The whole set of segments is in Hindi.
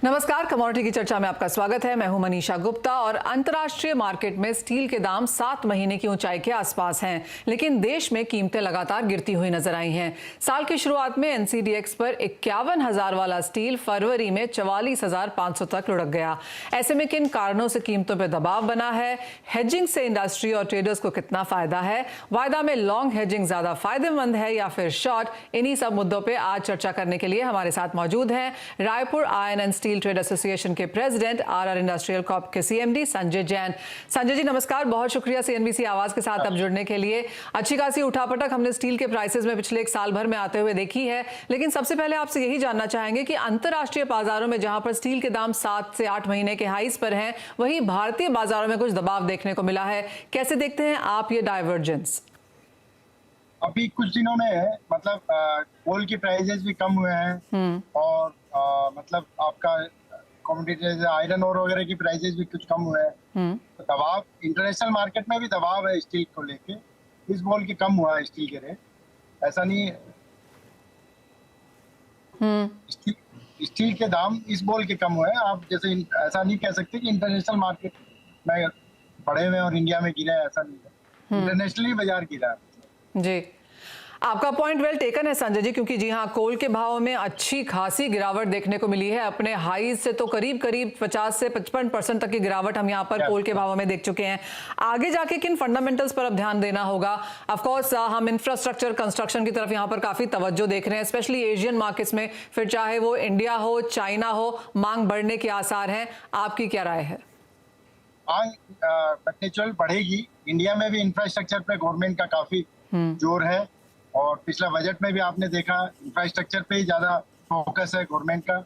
नमस्कार, कमोडिटी की चर्चा में आपका स्वागत है। मैं हूं मनीषा गुप्ता और अंतर्राष्ट्रीय मार्केट में स्टील के दाम 7 महीने की ऊंचाई के आसपास हैं, लेकिन देश में कीमतें लगातार गिरती हुई नजर आई हैं। साल की शुरुआत में एनसीडीएक्स पर 51,000 वाला स्टील फरवरी में 44,500 तक लुढ़क गया। ऐसे में किन कारणों से कीमतों पर दबाव बना है, हेजिंग से इंडस्ट्री और ट्रेडर्स को कितना फायदा है, वायदा में लॉन्ग हेजिंग ज्यादा फायदेमंद है या फिर शॉर्ट, इन्हीं सब मुद्दों पर आज चर्चा करने के लिए हमारे साथ मौजूद हैं Raipur iron and steel trade association के प्रेसिडेंट, आरआर इंडस्ट्रियल कॉर्प के सीएमडी संजय जैन। संजय जी नमस्कार, बहुत शुक्रिया सीएनबीसी आवाज के साथ अब जुड़ने के लिए। अच्छी खासी उठापटक हमने स्टील के प्राइसेस में पिछले एक साल भर में आते हुए देखी है, लेकिन सबसे पहले आपसे यही जानना चाहेंगे कि अंतर्राष्ट्रीय बाजारों में जहां पर स्टील के दाम 7 से 8 महीने के हाईस पर हैं, वहीं भारतीय बाजारों में कुछ दबाव देखने को मिला है। कैसे देखते हैं आप ये डाइवर्जेंस? अभी कुछ दिनों में मतलब कोल की प्राइसेस भी कम हुए हैं और मतलब आपका कमोडिटीज आयरन और वगैरह की प्राइसेस भी कुछ कम हुए हैं। तो दबाव इंटरनेशनल मार्केट में भी दबाव है स्टील को लेके। इस बोल की कम हुआ है स्टील के रेट, ऐसा नहीं स्टील के दाम इस बोल के कम हुए हैं। आप जैसे ऐसा नहीं कह सकते कि इंटरनेशनल मार्केट में बढ़े हुए और इंडिया में गिरा है, ऐसा नहीं है। इंटरनेशनली बाजार गिरा है। जी, आपका पॉइंट वेल टेकन है संजय जी, क्योंकि जी हाँ, कोल के भाव में अच्छी खासी गिरावट देखने को मिली है। अपने हाई से तो करीब 50 से 55% तक की गिरावट हम यहाँ पर कोल के भावों में देख चुके हैं। आगे जाके किन फंडामेंटल्स पर अब ध्यान देना होगा? ऑफ कोर्स हम इंफ्रास्ट्रक्चर कंस्ट्रक्शन की तरफ यहाँ पर काफी तवज्जो देख रहे हैं, स्पेशली एशियन मार्केट्स में, फिर चाहे वो इंडिया हो चाइना हो, मांग बढ़ने के आसार हैं। आपकी क्या राय है? नेचुरल बढ़ेगी। इंडिया में भी इंफ्रास्ट्रक्चर पे गवर्नमेंट का काफी जोर है और पिछला बजट में भी आपने देखा इंफ्रास्ट्रक्चर पे ही ज्यादा फोकस है गवर्नमेंट का।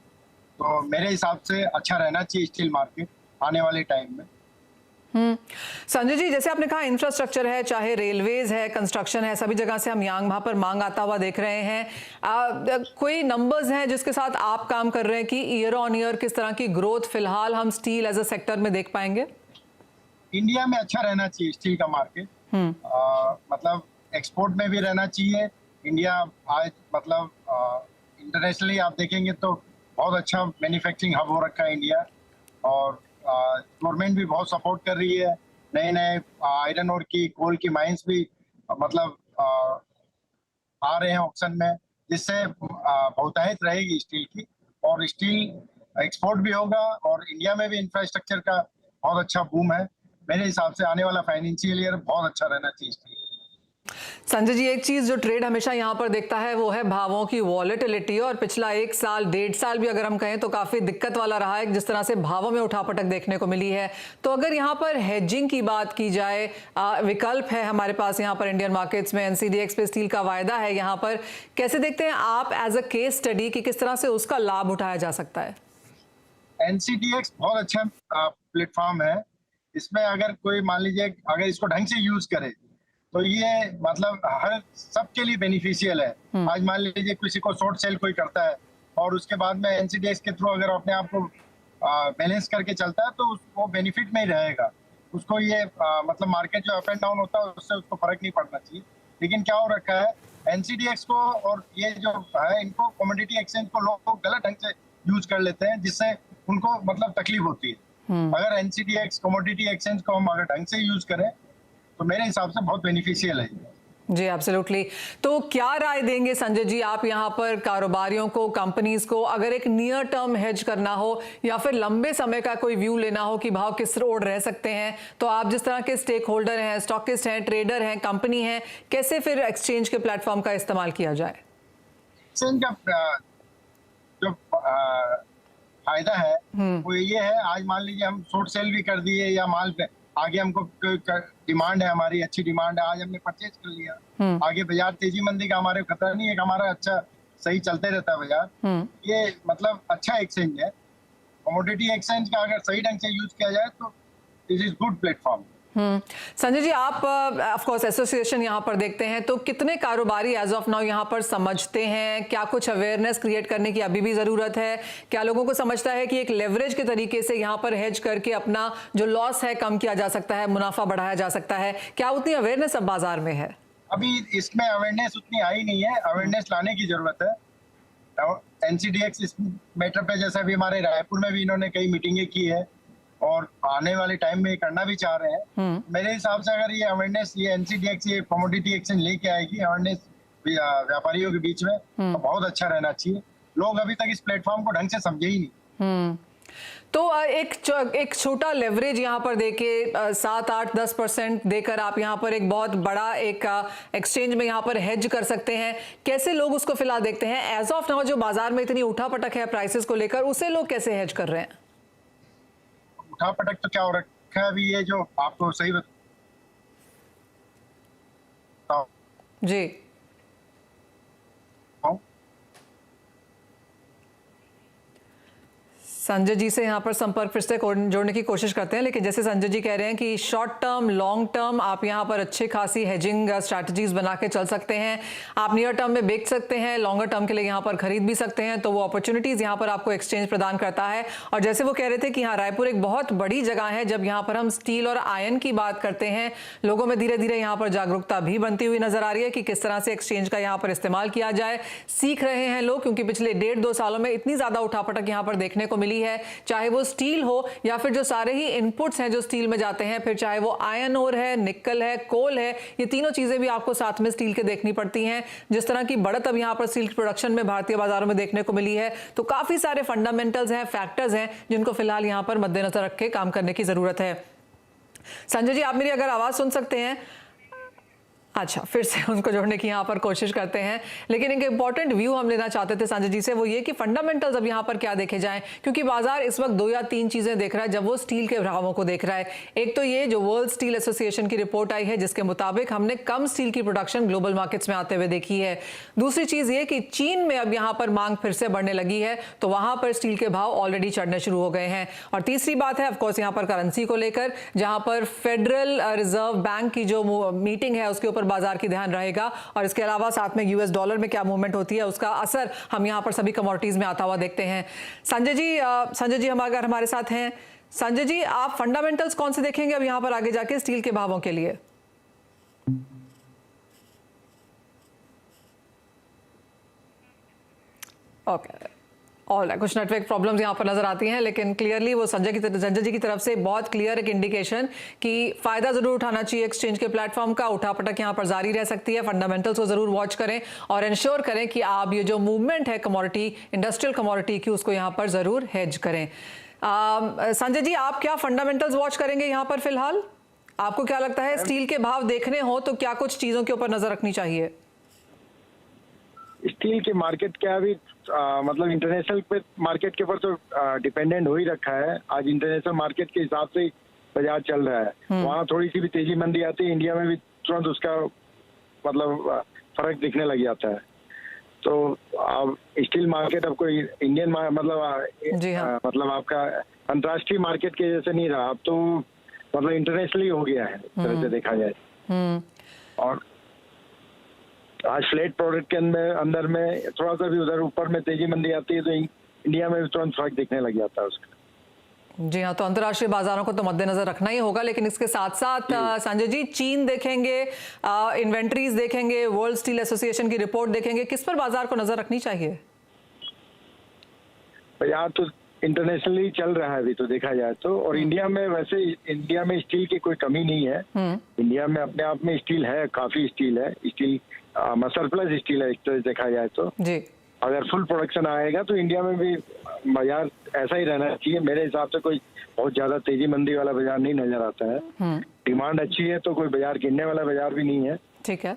तो मेरे हिसाब से अच्छा रहना चाहिए स्टील मार्केट आने वाले टाइम में। संजय जी, जैसे आपने कहा इंफ्रास्ट्रक्चर है, चाहे रेलवेज है, कंस्ट्रक्शन है, सभी जगह से हम वहां पर मांग आता हुआ देख रहे हैं। कोई नंबर्स हैं जिसके साथ आप काम कर रहे हैं कि ईयर ऑन ईयर किस तरह की ग्रोथ फिलहाल हम स्टील एज अ सेक्टर में देख पाएंगे? इंडिया में अच्छा रहना चाहिए स्टील का मार्केट, मतलब एक्सपोर्ट में भी रहना चाहिए। इंडिया आज मतलब इंटरनेशनली आप देखेंगे तो बहुत अच्छा मैन्युफैक्चरिंग हब हो रखा है इंडिया, और गवर्नमेंट भी बहुत सपोर्ट कर रही है। नए नए आयरन और की कोल की माइंस भी मतलब आ रहे हैं ऑक्शन में, जिससे बहुतायत रहेगी स्टील की और स्टील एक्सपोर्ट भी होगा। और इंडिया में भी इंफ्रास्ट्रक्चर का बहुत अच्छा बूम है। मेरे हिसाब से आने वाला फाइनेंशियल ईयर बहुत अच्छा रहना चाहिए स्टील। संजय जी, एक चीज जो ट्रेड हमेशा यहाँ पर देखता है वो है भावों की वॉलेटिलिटी, और पिछला 1 साल 1.5 साल भी अगर हम कहें तो काफी दिक्कत वाला रहा है जिस तरह से भावों में उठापटक देखने को मिली है। तो अगर यहाँ पर हेजिंग की बात की जाए, विकल्प है हमारे पास यहाँ पर इंडियन मार्केट्स में, एनसीडीएक्स पे स्टील का वायदा है, यहाँ पर कैसे देखते हैं आप एज अ केस स्टडी की किस तरह से उसका लाभ उठाया जा सकता है? एनसीडीएक्स बहुत अच्छा प्लेटफॉर्म है। इसमें अगर कोई मान लीजिए अगर इसको ढंग से यूज करे तो ये मतलब हर सबके लिए बेनिफिशियल है। आज मान लीजिए किसी को शॉर्ट सेल कोई करता है और उसके बाद में एनसीडीएक्स के थ्रू अगर अपने आप को बैलेंस करके चलता है तो वो बेनिफिट में ही रहेगा। उसको ये मतलब मार्केट जो अप एंड डाउन होता है उससे उसको फर्क नहीं पड़ना चाहिए। लेकिन क्या हो रखा है एनसीडीएक्स को और ये जो है इनको कमोडिटी एक्सचेंज को लोग गलत ढंग से यूज कर लेते हैं, जिससे उनको मतलब तकलीफ होती है। अगर एनसीडीएक्स कमोडिटी एक्सचेंज को हम अगर ढंग से यूज करें तो मेरे हिसाब से बहुत बेनिफिशियल है। जी एब्सोल्युटली। तो क्या राय देंगे संजय जी आप यहाँ पर कारोबारियों को, कंपनीज को, अगर एक नियर टर्म हेज करना हो या फिर लंबे समय का कोई व्यू लेना हो कि भाव किस ओर रह सकते हैं, तो आप जिस तरह के स्टेक होल्डर हैं, स्टॉकिस्ट हैं, ट्रेडर हैं, कंपनी हैं, कैसे फिर एक्सचेंज के प्लेटफॉर्म का इस्तेमाल किया जाए? एक्सचेंज का जो फायदा है वो ये है, आज मान लीजिए हम शॉर्ट सेल भी कर दिए या माल पे आगे हमको डिमांड है, हमारी अच्छी डिमांड है, आज हमने परचेज कर लिया, आगे बाजार तेजी मंदी का हमारे खतरा नहीं है, हमारा अच्छा सही चलते रहता है बाजार। ये मतलब अच्छा एक्सचेंज है। कमोडिटी एक्सचेंज का अगर सही ढंग से यूज किया जाए तो this is good platform. Sanjay ji, आप ऑफ कोर्स एसोसिएशन यहाँ पर देखते हैं, तो कितने कारोबारी एज ऑफ नाउ यहाँ पर समझते हैं? क्या कुछ अवेयरनेस क्रिएट करने की अभी भी जरूरत है? क्या लोगों को समझता है कि एक लेवरेज के तरीके से यहाँ पर हेज करके अपना जो लॉस है कम किया जा सकता है, मुनाफा बढ़ाया जा सकता है? क्या उतनी अवेयरनेस अब बाजार में है? अभी इसमें अवेयरनेस उतनी आई नहीं है, अवेयरनेस लाने की जरूरत है। एनसीडीएक्स इस मैटर पे, जैसे अभी हमारे रायपुर में भी इन्होंने कई मीटिंगें की है और आने वाले टाइम में करना भी चाह रहे हैं। मेरे हिसाब से अगर ये अवेयरनेस, ये एनसीडीएक्स ये कमोडिटी एक्सचेंज लेके आएगी अवेयरनेस व्यापारियों के बीच में, तो बहुत अच्छा रहना चाहिए। लोग अभी तक इस प्लेटफॉर्म को ढंग से समझे ही नहीं। तो एक छोटा लेवरेज यहाँ पर देके 7-8-10% देकर आप यहाँ पर एक बहुत बड़ा एक एक्सचेंज में यहाँ पर हेज कर सकते हैं। कैसे लोग उसको फिलहाल देखते हैं? एज ऑफ नाउ जो बाजार में इतनी उठापटक है प्राइसेस को लेकर, उसे लोग कैसे हेज कर रहे हैं? उठापटक तो क्या हो रखा है अभी, ये जो आपको सही बताओ जी, संजय जी से यहाँ पर संपर्क फिर से जोड़ने की कोशिश करते हैं, लेकिन जैसे संजय जी कह रहे हैं कि शॉर्ट टर्म लॉन्ग टर्म आप यहाँ पर अच्छी खासी हेजिंग स्ट्रैटेजीज बना के चल सकते हैं। आप नियर टर्म में बेच सकते हैं, लॉन्गर टर्म के लिए यहाँ पर खरीद भी सकते हैं। तो वो अपॉर्चुनिटीज यहाँ पर आपको एक्सचेंज प्रदान करता है। और जैसे वो कह रहे थे कि यहाँ रायपुर एक बहुत बड़ी जगह है। जब यहाँ पर हम स्टील और आयन की बात करते हैं, लोगों में धीरे धीरे यहाँ पर जागरूकता भी बनती हुई नजर आ रही है कि किस तरह से एक्सचेंज का यहाँ पर इस्तेमाल किया जाए। सीख रहे हैं लोग, क्योंकि पिछले 1.5-2 सालों में इतनी ज्यादा उठापटक यहाँ पर देखने को मिली है, चाहे वो स्टील हो या फिर जो सारे ही इनपुट्स हैं जो स्टील में जाते हैं, फिर चाहे वो आयरन ओर है, निकल है, कोल है, ये तीनों चीजें भी आपको साथ में स्टील के देखनी पड़ती हैं। जिस तरह की बढ़त अब यहाँ पर स्टील प्रोडक्शन में भारतीय बाजारों में देखने को मिली है, तो काफी सारे फंडामेंटल्स हैं, फैक्टर्स हैं, जिनको फिलहाल यहाँ पर मद्देनजर रख के काम करने की जरूरत है। संजय जी, आप मेरी अगर आवाज सुन सकते हैं? अच्छा, फिर से उनको जोड़ने की यहाँ पर कोशिश करते हैं, लेकिन एक इंपॉर्टेंट व्यू हम लेना चाहते थे संजय जी से, वो ये कि फंडामेंटल्स अब यहाँ पर क्या देखे जाएं, क्योंकि बाजार इस वक्त 2 या 3 चीजें देख रहा है जब वो स्टील के भावों को देख रहा है। एक तो ये जो वर्ल्ड स्टील एसोसिएशन की रिपोर्ट आई है, जिसके मुताबिक हमने कम स्टील की प्रोडक्शन ग्लोबल मार्केट्स में आते हुए देखी है। दूसरी चीज ये कि चीन में अब यहाँ पर मांग फिर से बढ़ने लगी है, तो वहां पर स्टील के भाव ऑलरेडी चढ़ने शुरू हो गए हैं। और तीसरी बात है ऑफकोर्स यहाँ पर करेंसी को लेकर, जहां पर फेडरल रिजर्व बैंक की जो मीटिंग है उसके ऊपर बाजार की ध्यान रहेगा, और इसके अलावा साथ में यूएस डॉलर में क्या मूवमेंट होती है उसका असर हम यहां पर सभी कमोडिटीज में आता हुआ देखते हैं। संजय जी हम अगर हमारे साथ हैं, संजय जी आप फंडामेंटल्स कौन से देखेंगे अब यहां पर आगे जाके स्टील के भावों के लिए? ओके, और कुछ नेटवर्क प्रॉब्लम्स यहाँ पर नजर आती हैं, लेकिन क्लियरली वो संजय जी की तरफ से बहुत क्लियर एक इंडिकेशन कि फायदा जरूर उठाना चाहिए एक्सचेंज के प्लेटफॉर्म का। उठापटक यहाँ पर जारी रह सकती है, फंडामेंटल्स को जरूर वॉच करें और इंश्योर करें कि आप ये जो मूवमेंट है कमोडिटी, इंडस्ट्रियल कमोडिटी की, उसको यहाँ पर जरूर हेज करें। संजय जी, आप क्या फंडामेंटल्स वॉच करेंगे यहाँ पर फिलहाल? आपको क्या लगता है स्टील के भाव देखने हो तो क्या कुछ चीजों के ऊपर नजर रखनी चाहिए? स्टील के मार्केट क्या अभी मतलब इंटरनेशनल पे मार्केट के ऊपर तो डिपेंडेंट हो ही रखा है। आज इंटरनेशनल मार्केट के हिसाब से बाजार चल रहा है। वहाँ थोड़ी सी भी तेजी मंदी आती है, इंडिया में भी तुरंत उसका मतलब फर्क दिखने लग जाता है। तो अब स्टील मार्केट अब कोई इंडियन मतलब मतलब आपका अंतर्राष्ट्रीय मार्केट के जैसे नहीं रहा, अब तो मतलब इंटरनेशनली हो गया है तरह से देखा जाए। और आज फ्लैट प्रोडक्ट के अंदर में थोड़ा सा भी उधर ऊपर में तेजी मंदी आती है तो इंडिया में भी तुरंत फर्क दिखने लग जाता है उसका। जी हाँ, तो अंतर्राष्ट्रीय बाजारों को तो मद्देनजर रखना ही होगा, लेकिन इसके साथ साथ संजय जी चीन देखेंगे, इन्वेंट्रीज देखेंगे, वर्ल्ड स्टील एसोसिएशन की रिपोर्ट देखेंगे, किस पर बाजार को नजर रखनी चाहिए? यार तो इंटरनेशनली चल रहा है अभी तो देखा जाए तो, और इंडिया में वैसे इंडिया में स्टील की कोई कमी नहीं है। इंडिया में अपने आप में स्टील है, काफी स्टील है, स्टील सरप्लस स्टील है एक तरह से देखा जाए तो जी। अगर फुल प्रोडक्शन आएगा तो इंडिया में भी बाजार ऐसा ही रहना चाहिए। मेरे हिसाब से कोई बहुत ज्यादा तेजी मंदी वाला बाजार नहीं नजर आता है। डिमांड अच्छी है तो कोई बाजार गिरने वाला बाजार भी नहीं है। ठीक है,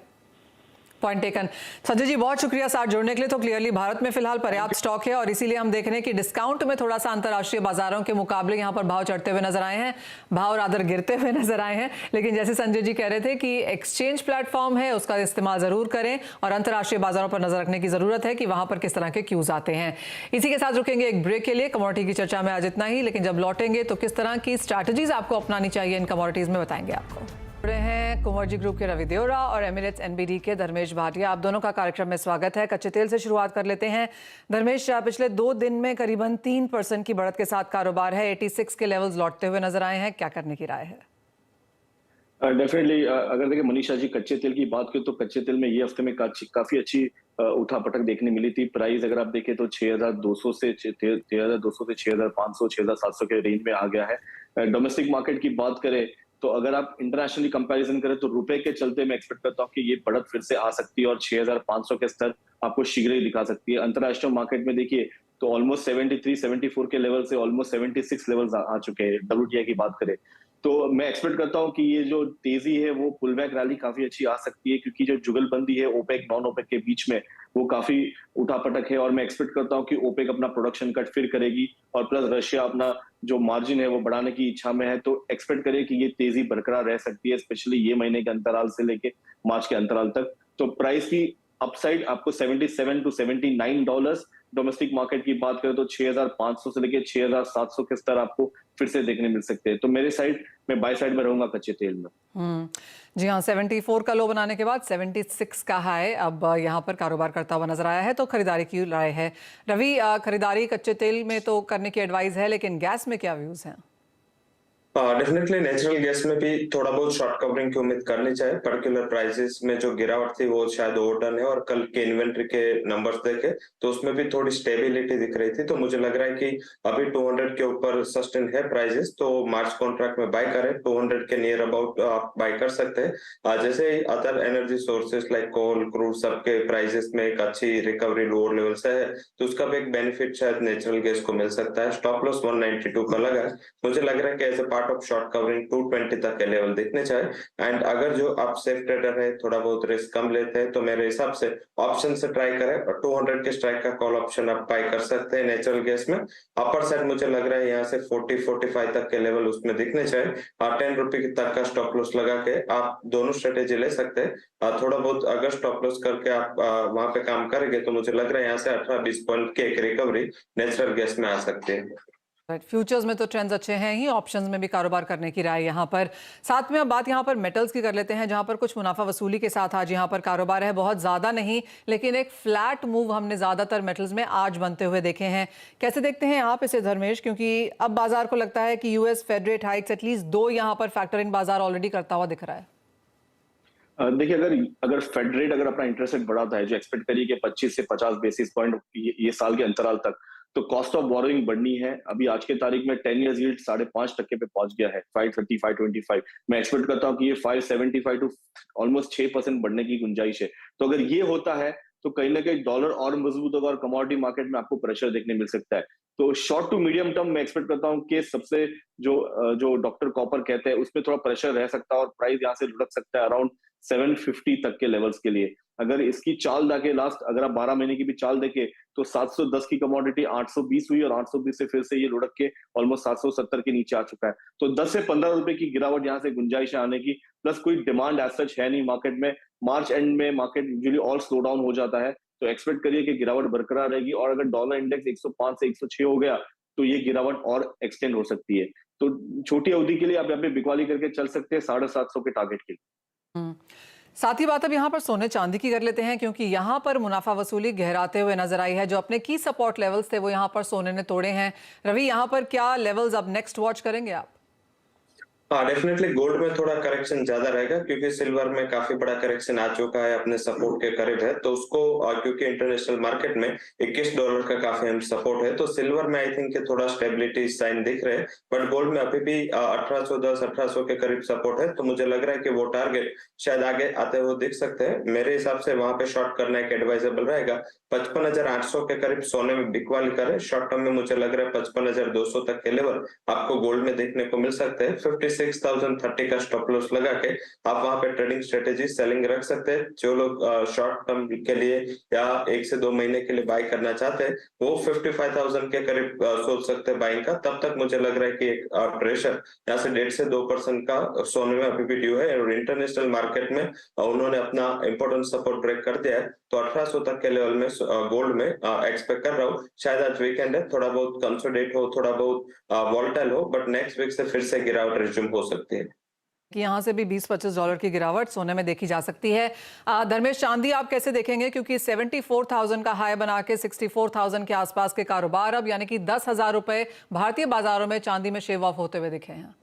पॉइंट टेकन। संजय जी बहुत शुक्रिया साथ जुड़ने के लिए। तो क्लियरली भारत में फिलहाल पर्याप्त स्टॉक है और इसीलिए हम देख रहे हैं कि डिस्काउंट में थोड़ा सा अंतर्राष्ट्रीय बाजारों के मुकाबले यहाँ पर भाव चढ़ते हुए नजर आए हैं, भाव रादर गिरते हुए नजर आए हैं। लेकिन जैसे संजय जी कह रहे थे कि एक्सचेंज प्लेटफॉर्म है उसका इस्तेमाल जरूर करें और अंतर्राष्ट्रीय बाजारों पर नजर रखने की जरूरत है कि वहां पर किस तरह के क्यूज आते हैं। इसी के साथ रुकेंगे एक ब्रेक के लिए। कमोडिटी की चर्चा में आज इतना ही, लेकिन जब लौटेंगे तो किस तरह की स्ट्रैटेजीज आपको अपनानी चाहिए इन कमोडिटीज में बताएंगे आपको। जुड़े हैं कुंवरजी ग्रुप के रवि देओरा और एमिरेट्स एनबीडी के धर्मेश भाटिया। आप दोनों का कार्यक्रम में स्वागत है। कच्चे तेल से शुरुआत कर लेते हैं। धर्मेश, पिछले 2 दिन में करीबन 3% की बढ़त के साथ कारोबार है, 86 के लेवल्स लौटते हुए नजर आए हैं, क्या करने की राय है? डेफिनेटली अगर देखिए मनीषा जी कच्चे तेल की बात करें तो कच्चे तेल में ये हफ्ते में काफी अच्छी उठापटक देखने मिली थी। प्राइस अगर आप देखें तो 6200 से 6200 से 6500 6700 के रेंज में आ गया है। डोमेस्टिक मार्केट की बात करें तो अगर आप इंटरनेशनली कंपैरिजन करें तो रुपए के चलते मैं एक्सपेक्ट करता हूँ कि ये बढ़त फिर से आ सकती है और 6500 के स्तर आपको शीघ्र ही दिखा सकती है। अंतरराष्ट्रीय मार्केट में देखिए तो ऑलमोस्ट 73 74 के लेवल से ऑलमोस्ट 76 लेवल्स आ चुके हैं डब्ल्यूटीआई की बात करें तो मैं एक्सपेक्ट करता हूं कि ये जो तेजी है वो पुल बैक रैली काफी अच्छी आ सकती है क्योंकि जो जुगलबंदी है ओपेक नॉन ओपेक के बीच में वो काफी उठापटक है और मैं एक्सपेक्ट करता हूं कि ओपेक अपना प्रोडक्शन कट फिर करेगी और प्लस रशिया अपना जो मार्जिन है वो बढ़ाने की इच्छा में है तो एक्सपेक्ट करिए कि ये तेजी बरकरार रह सकती है स्पेशली ये महीने के अंतराल से लेके मार्च के अंतराल तक। तो प्राइस की अपसाइड आपको 77 टू 79 डॉलर्स, डोमेस्टिक मार्केट की बात करें तो 6500 से लेके 6700 के स्तर आपको फिर से देखने मिल सकते हैं। तो मेरे साइड मैं बाय साइड में रहूंगा कच्चे तेल में। जी हाँ, 74 का लो बनाने के बाद 76 का हाई अब यहाँ पर कारोबार करता हुआ नजर आया है तो खरीदारी की राय है। रवि, खरीदारी कच्चे तेल में तो करने की एडवाइस है लेकिन गैस में क्या व्यूज हैं? डेफिनेटली नेचुरल गैस में भी थोड़ा बहुत शॉर्ट कवरिंग की उम्मीद करनी चाहिए। पर्टिकुलर प्राइसेस में जो गिरावट थी वो शायद ओवरडन है और कल के इन्वेंट्री के नंबर्स देखे तो उसमें भी थोड़ी स्टेबिलिटी दिख रही थी। तो मुझे लग रहा है कि अभी 200 के ऊपर सस्टेन है प्राइसेस तो मार्च कॉन्ट्रैक्ट में बाय करें। 200 के नियर अबाउट आप बाय कर सकते हैं। जैसे ही अदर एनर्जी सोर्सेस लाइक कोल क्रूड सबके प्राइसेस में एक अच्छी रिकवरी लोअर लेवल से है तो उसका भी एक बेनिफिट शायद नेचुरल गैस को मिल सकता है। स्टॉप लॉस 192 का लगा है। मुझे लग रहा है कि as a part of short covering 220 तक के लेवल देखने चाहिए। एंड अगर जो आप सेफ ट्रेडर है थोड़ा बहुत रिस्क कम लेते हैं तो मेरे हिसाब से ऑप्शन से ट्राई करें और 200 के स्ट्राइक का कॉल ऑप्शन आप बाय कर सकते हैं नेचुरल गैस में। अपर साइड मुझे लग रहा है यहाँ से 40-45 तक के लेवल उसमें दिखने चाहिए। 10 रुपए तक का स्टॉप लॉस लगा के आप दोनों स्ट्रेटेजी ले सकते हैं। थोड़ा बहुत अगर स्टॉप लॉस करके आप वहां पे काम करेंगे तो मुझे लग रहा है यहाँ से 18-20 पॉइंट की एक रिकवरी नेचुरल गैस में आ सकती है। फ्यूचर्स में तो ट्रेंड्स अच्छे हैं ही, ऑप्शंस में भी कारोबार करने की राय यहाँ पर। साथ में अब बात यहाँ पर मेटल्स की कर लेते हैं जहाँ पर कुछ मुनाफा वसूली के साथ आज यहाँ पर कारोबार है, बहुत ज़्यादा नहीं लेकिन एक फ्लैट मूव हमने ज़्यादातर मेटल्स में आज बनते हुए देखे हैं। कैसे देखते हैं आप इसे धर्मेश, क्योंकि अब बाजार को लगता है कि US Fed rate hikes at least 2 यहाँ पर फैक्टर इन बाजार ऑलरेडी करता हुआ दिख रहा है। देखिए अगर फेड रेट अगर अपना इंटरेस्ट रेट बढ़ाता है जो एक्सपेक्ट करिए कि 25 से 50 बेसिस पॉइंट ये साल के अंतराल तक तो कॉस्ट ऑफ बोरोइंग बढ़नी है। अभी आज के तारीख में 10 ईयर्स यील्ड 5.5% पे पहुंच गया है 530 525। मैं एक्सपेक्ट करता हूं कि ये 575 टू ऑलमोस्ट 6% बढ़ने की गुंजाइश है। तो अगर ये होता है तो कहीं ना कहीं डॉलर और मजबूत होगा और कमोडिटी मार्केट में आपको प्रेशर देखने मिल सकता है। तो शॉर्ट टू मीडियम टर्म मैं एक्सपेक्ट करता हूं कि सबसे जो डॉक्टर कॉपर कहते हैं उसमें थोड़ा प्रेशर रह सकता है और प्राइस यहाँ से लुढ़क सकता है अराउंड 750 तक के लेवल्स के लिए। अगर इसकी चाल देखे लास्ट अगर आप 12 महीने की भी चाल देखे तो 710 की कमोडिटी 820 हुई और 820 से फिर से ये लुढ़क के ऑलमोस्ट 770 के नीचे आ चुका है। तो 10 से 15 रुपए की गिरावट यहाँ से गुंजाइश आने की, प्लस कोई डिमांड एज सच है नहीं मार्केट में। मार्च एंड में market usually all slow down हो जाता है तो एक्सपेक्ट करिए कि गिरावट बरकरार रहेगी और अगर डॉलर इंडेक्स 105 से 106 हो गया तो ये गिरावट और एक्सटेंड हो सकती है। तो छोटी अवधि के लिए आप यहाँ पे बिकवाली करके चल सकते हैं 750 के टारगेट के लिए। साथ ही बात अब यहाँ पर सोने चांदी की कर लेते हैं क्योंकि यहाँ पर मुनाफा वसूली गहराते हुए नजर आई है। जो अपने की सपोर्ट लेवल्स थे वो यहाँ पर सोने ने तोड़े हैं। रवि, यहाँ पर क्या लेवल्स अब नेक्स्ट वॉच करेंगे आप? हाँ, डेफिनेटली गोल्ड में थोड़ा करेक्शन ज्यादा रहेगा क्योंकि सिल्वर में काफी बड़ा करेक्शन आ चुका है, अपने सपोर्ट के करीब है। तो उसको क्योंकि इंटरनेशनल मार्केट में $21 का काफी हम सपोर्ट है तो सिल्वर में आई थिंक थोड़ा स्टेबिलिटी साइन दिख रहे हैं। बट गोल्ड में अभी भी 1810 1800 के करीब सपोर्ट है तो मुझे लग रहा है कि वो टारगेट शायद आगे आते हुए दिख सकते हैं। मेरे हिसाब से वहां पे शॉर्ट करना एक एडवाइजेबल रहेगा। 55,800 के करीब सोने में बिकवाली करे। शॉर्ट टर्म में मुझे लग रहा है 55,200 तक के लेवल आपको गोल्ड में देखने को मिल सकते हैं। 56,030 का स्टॉप लॉस लगा के आप वहां पे ट्रेडिंग स्ट्रेटेजी सेलिंग रख सकते हैं। जो लोग शॉर्ट टर्म के लिए या 1 से 2 महीने के लिए बाय करना चाहते हैं वो 55,000 के करीब सोच सकते हैं बाइंग का। तब तक मुझे लग रहा है कि एक प्रेशर यहाँ से 1.5 से 2% का सोने में अभी भी ड्यू है और इंटरनेशनल मार्केट में उन्होंने अपना इंपॉर्टेंट सपोर्ट ब्रेक कर दिया है तो 1800 तक के लेवल में गोल्ड में एक्सपेक्ट कर रहा हूँ। शायद आज वीकेंड है, थोड़ा बहुत कंसोलिडेट हो, थोड़ा बहुत वॉलेटाइल हो, बट नेक्स्ट वीक से फिर से गिरावट रिज्यूम हो सकती है कि यहाँ से भी $20-25 की गिरावट सोने में देखी जा सकती है। धर्मेश, चांदी आप कैसे देखेंगे क्योंकि 74,000 का हाई बना के 64,000 के आसपास के कारोबार अब यानी कि 10,000 रुपए भारतीय बाजारों में चांदी में शेव ऑफ होते हुए दिखे हैं।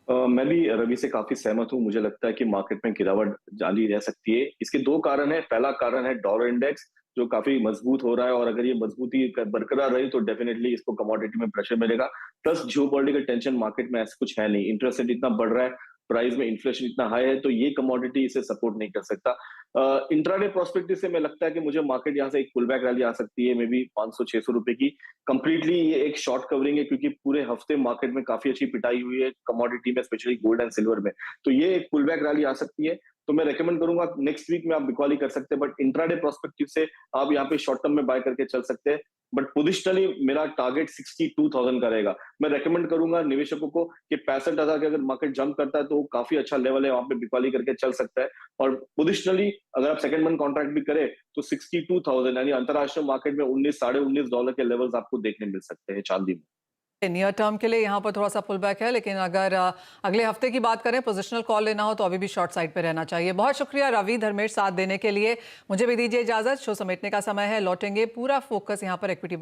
मैं भी रवि से काफी सहमत हूँ। मुझे लगता है कि मार्केट में गिरावट जारी रह सकती है। इसके दो कारण है। पहला कारण है डॉलर इंडेक्स जो काफी मजबूत हो रहा है, और अगर ये मजबूती बरकरार रही तो डेफिनेटली इसको कमोडिटी में प्रेशर मिलेगा। प्लस जियोपॉलिटिकल टेंशन मार्केट में ऐसा कुछ है नहीं, इंटरेस्ट रेट इतना बढ़ रहा है, प्राइस में इन्फ्लेशन इतना हाई है, तो ये कमोडिटी इसे सपोर्ट नहीं कर सकता। इंट्राडे प्रोस्पेक्टिव से मैं लगता है कि मुझे मार्केट यहाँ से एक पुल बैक रैली आ सकती है, मे बी 500-600 रुपए की। कंप्लीटली ये एक शॉर्ट कवरिंग है, क्योंकि पूरे हफ्ते मार्केट में काफी अच्छी पिटाई हुई है कमोडिटी में, स्पेशली गोल्ड एंड सिल्वर में। तो ये एक पुल बैक रैली आ सकती है। तो मैं रेकमेंड करूंगा नेक्स्ट वीक में आप बिकॉली कर सकते हैं, बट इंट्राडे प्रोस्पेक्टिव से आप यहाँ पे शॉर्ट टर्म में बाय करके चल सकते हैं। बट पोजिशनली मेरा टारगेट 62,000 का रहेगा। मैं रेकमेंड करूंगा निवेशकों को कि 65,000 के अगर मार्केट जंप करता है तो काफी अच्छा लेवल है, वहां पे बिकॉली करके चल सकता है। और पोजिशनली अगर आप सेकंड मंथ कॉन्ट्रैक्ट भी करें तो 62,000 यानी अंतरराष्ट्रीय मार्केट में 19-19.5 डॉलर के लेवल्स आपको देखने मिल सकते हैं चांदी में। नियर टर्म के लिए यहाँ पर थोड़ा सा पुल बैक है, लेकिन अगर अगले हफ्ते की बात करें, पोजिशनल कॉल लेना हो तो अभी भी शॉर्ट साइड पे रहना चाहिए। बहुत शुक्रिया रवि धर्मेश साथ देने के लिए। मुझे भी दीजिए इजाजत, शो समेटने का समय है, लौटेंगे पूरा फोकस यहाँ पर इक्विटी